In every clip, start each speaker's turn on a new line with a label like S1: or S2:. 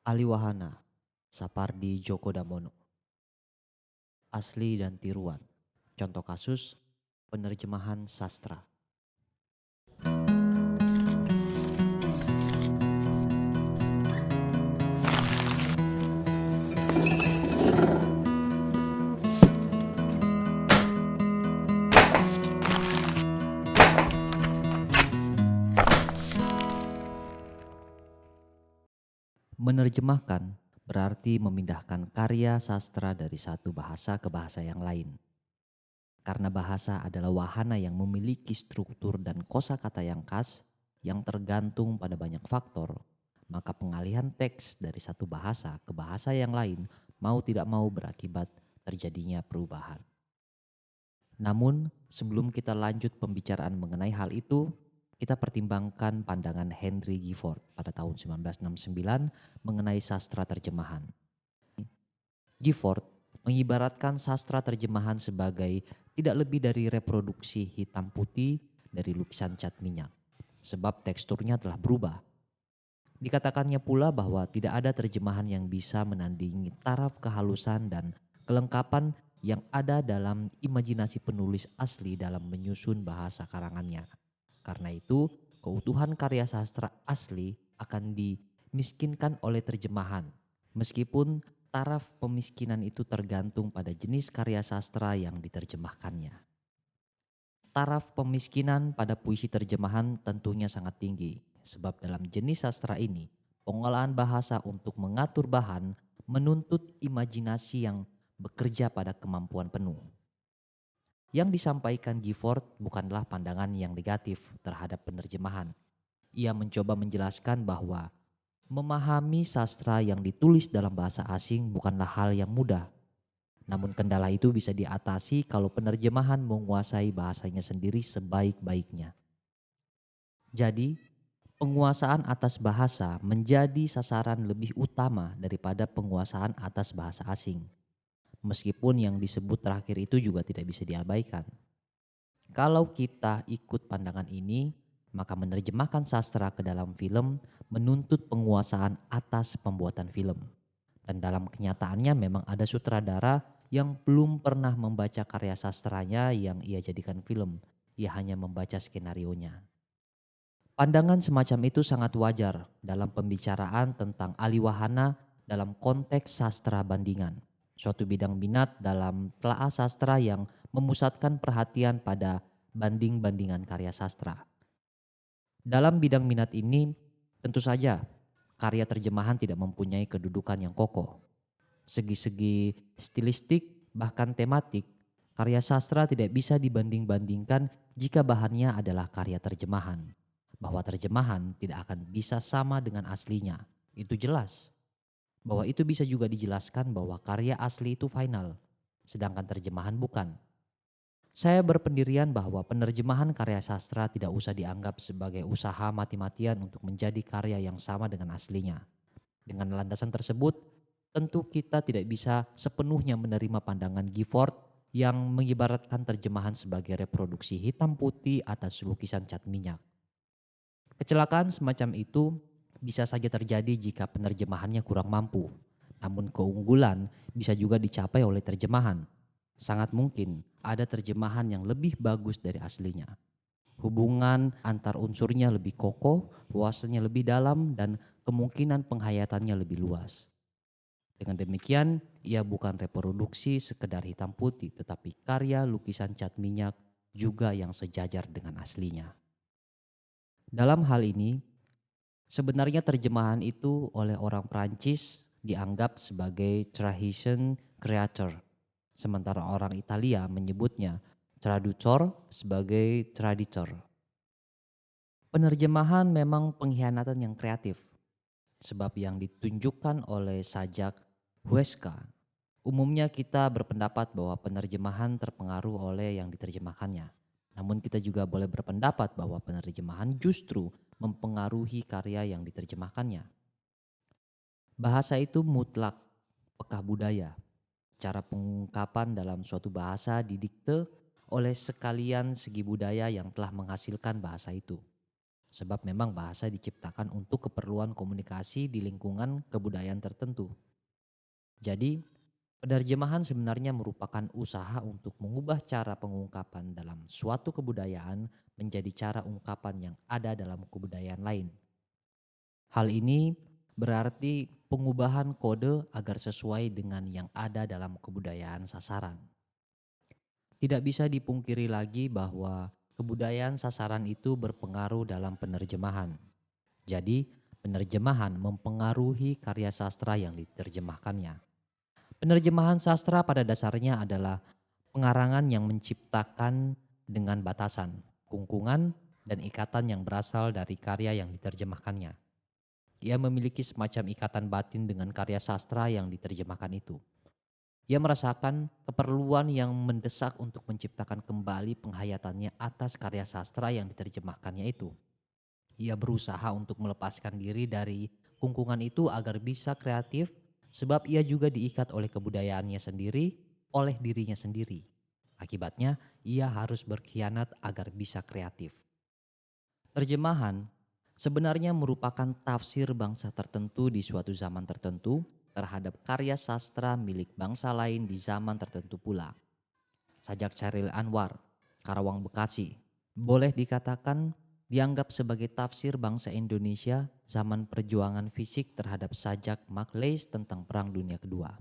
S1: Aliwahana, Sapardi Djoko Damono. Asli dan tiruan. Contoh kasus, penerjemahan sastra. Menerjemahkan berarti memindahkan karya sastra dari satu bahasa ke bahasa yang lain. Karena bahasa adalah wahana yang memiliki struktur dan kosakata yang khas yang tergantung pada banyak faktor, maka pengalihan teks dari satu bahasa ke bahasa yang lain mau tidak mau berakibat terjadinya perubahan. Namun, sebelum kita lanjut pembicaraan mengenai hal itu, kita pertimbangkan pandangan Henry Gifford pada tahun 1969 mengenai sastra terjemahan. Gifford mengibaratkan sastra terjemahan sebagai tidak lebih dari reproduksi hitam putih dari lukisan cat minyak, sebab teksturnya telah berubah. Dikatakannya pula bahwa tidak ada terjemahan yang bisa menandingi taraf kehalusan dan kelengkapan yang ada dalam imajinasi penulis asli dalam menyusun bahasa karangannya. Karena itu, keutuhan karya sastra asli akan dimiskinkan oleh terjemahan, meskipun taraf pemiskinan itu tergantung pada jenis karya sastra yang diterjemahkannya. Taraf pemiskinan pada puisi terjemahan tentunya sangat tinggi, sebab dalam jenis sastra ini, pengolahan bahasa untuk mengatur bahan menuntut imajinasi yang bekerja pada kemampuan penuh. Yang disampaikan Gifford bukanlah pandangan yang negatif terhadap penerjemahan. Ia mencoba menjelaskan bahwa memahami sastra yang ditulis dalam bahasa asing bukanlah hal yang mudah. Namun kendala itu bisa diatasi kalau penerjemahan menguasai bahasanya sendiri sebaik-baiknya. Jadi, penguasaan atas bahasa menjadi sasaran lebih utama daripada penguasaan atas bahasa asing. Meskipun yang disebut terakhir itu juga tidak bisa diabaikan. Kalau kita ikut pandangan ini, maka menerjemahkan sastra ke dalam film menuntut penguasaan atas pembuatan film. Dan dalam kenyataannya memang ada sutradara yang belum pernah membaca karya sastranya yang ia jadikan film. Ia hanya membaca skenarionya. Pandangan semacam itu sangat wajar dalam pembicaraan tentang aliwahana dalam konteks sastra bandingan. Suatu bidang minat dalam telaah sastra yang memusatkan perhatian pada banding-bandingan karya sastra. Dalam bidang minat ini, tentu saja karya terjemahan tidak mempunyai kedudukan yang kokoh. Segi-segi stilistik bahkan tematik, karya sastra tidak bisa dibanding-bandingkan jika bahannya adalah karya terjemahan. Bahwa terjemahan tidak akan bisa sama dengan aslinya, itu jelas. Bahwa itu bisa juga dijelaskan bahwa karya asli itu final, sedangkan terjemahan bukan. Saya berpendirian bahwa penerjemahan karya sastra tidak usah dianggap sebagai usaha mati-matian untuk menjadi karya yang sama dengan aslinya. Dengan landasan tersebut, tentu kita tidak bisa sepenuhnya menerima pandangan Gifford yang mengibaratkan terjemahan sebagai reproduksi hitam putih atas lukisan cat minyak. Kecelakaan semacam itu bisa saja terjadi jika penerjemahannya kurang mampu. Namun keunggulan bisa juga dicapai oleh terjemahan. Sangat mungkin ada terjemahan yang lebih bagus dari aslinya. Hubungan antar unsurnya lebih kokoh, wawasannya lebih dalam, dan kemungkinan penghayatannya lebih luas. Dengan demikian, ia bukan reproduksi sekedar hitam putih, tetapi karya lukisan cat minyak juga yang sejajar dengan aslinya. Dalam hal ini, sebenarnya terjemahan itu oleh orang Prancis dianggap sebagai tradition creator, sementara orang Italia menyebutnya traductor sebagai traditor. Penerjemahan memang pengkhianatan yang kreatif, sebab yang ditunjukkan oleh sajak Huesca. Umumnya kita berpendapat bahwa penerjemahan terpengaruh oleh yang diterjemahkannya. Namun kita juga boleh berpendapat bahwa penerjemahan justru mempengaruhi karya yang diterjemahkannya. Bahasa itu mutlak, pekah budaya. Cara pengungkapan dalam suatu bahasa didikte oleh sekalian segi budaya yang telah menghasilkan bahasa itu. sebab memang bahasa diciptakan untuk keperluan komunikasi di lingkungan kebudayaan tertentu. Jadi, penerjemahan sebenarnya merupakan usaha untuk mengubah cara pengungkapan dalam suatu kebudayaan menjadi cara ungkapan yang ada dalam kebudayaan lain. Hal ini berarti pengubahan kode agar sesuai dengan yang ada dalam kebudayaan sasaran. Tidak bisa dipungkiri lagi bahwa kebudayaan sasaran itu berpengaruh dalam penerjemahan. Jadi, penerjemahan mempengaruhi karya sastra yang diterjemahkannya. Penerjemahan sastra pada dasarnya adalah pengarangan yang menciptakan dengan batasan, kungkungan, dan ikatan yang berasal dari karya yang diterjemahkannya. Ia memiliki semacam ikatan batin dengan karya sastra yang diterjemahkan itu. Ia merasakan keperluan yang mendesak untuk menciptakan kembali penghayatannya atas karya sastra yang diterjemahkannya itu. Ia berusaha untuk melepaskan diri dari kungkungan itu agar bisa kreatif, sebab ia juga diikat oleh kebudayaannya sendiri, oleh dirinya sendiri. Akibatnya, ia harus berkhianat agar bisa kreatif. Terjemahan sebenarnya merupakan tafsir bangsa tertentu di suatu zaman tertentu terhadap karya sastra milik bangsa lain di zaman tertentu pula. Sajak Chairil Anwar, Karawang Bekasi, boleh dikatakan dianggap sebagai tafsir bangsa Indonesia zaman perjuangan fisik terhadap sajak Maclais tentang Perang Dunia Kedua.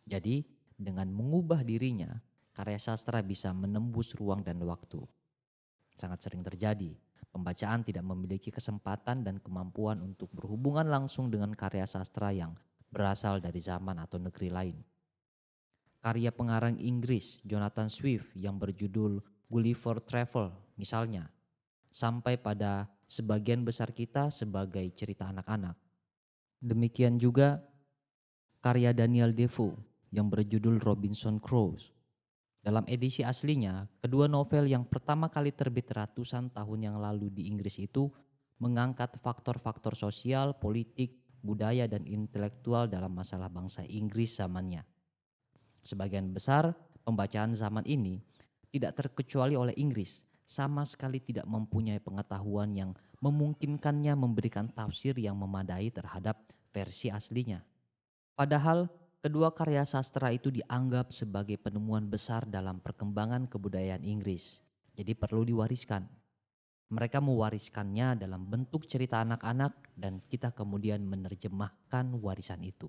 S1: Jadi, dengan mengubah dirinya, karya sastra bisa menembus ruang dan waktu. Sangat sering terjadi, pembacaan tidak memiliki kesempatan dan kemampuan untuk berhubungan langsung dengan karya sastra yang berasal dari zaman atau negeri lain. Karya pengarang Inggris Jonathan Swift yang berjudul Gulliver Travel misalnya, sampai pada sebagian besar kita sebagai cerita anak-anak. Demikian juga karya Daniel Defoe yang berjudul Robinson Crusoe. Dalam edisi aslinya, kedua novel yang pertama kali terbit ratusan tahun yang lalu di Inggris itu mengangkat faktor-faktor sosial, politik, budaya, dan intelektual dalam masalah bangsa Inggris zamannya. Sebagian besar pembacaan zaman ini tidak terkecuali oleh Inggris sama sekali tidak mempunyai pengetahuan yang memungkinkannya memberikan tafsir yang memadai terhadap versi aslinya. Padahal kedua karya sastra itu dianggap sebagai penemuan besar dalam perkembangan kebudayaan Inggris. Jadi perlu diwariskan. Mereka mewariskannya dalam bentuk cerita anak-anak dan kita kemudian menerjemahkan warisan itu.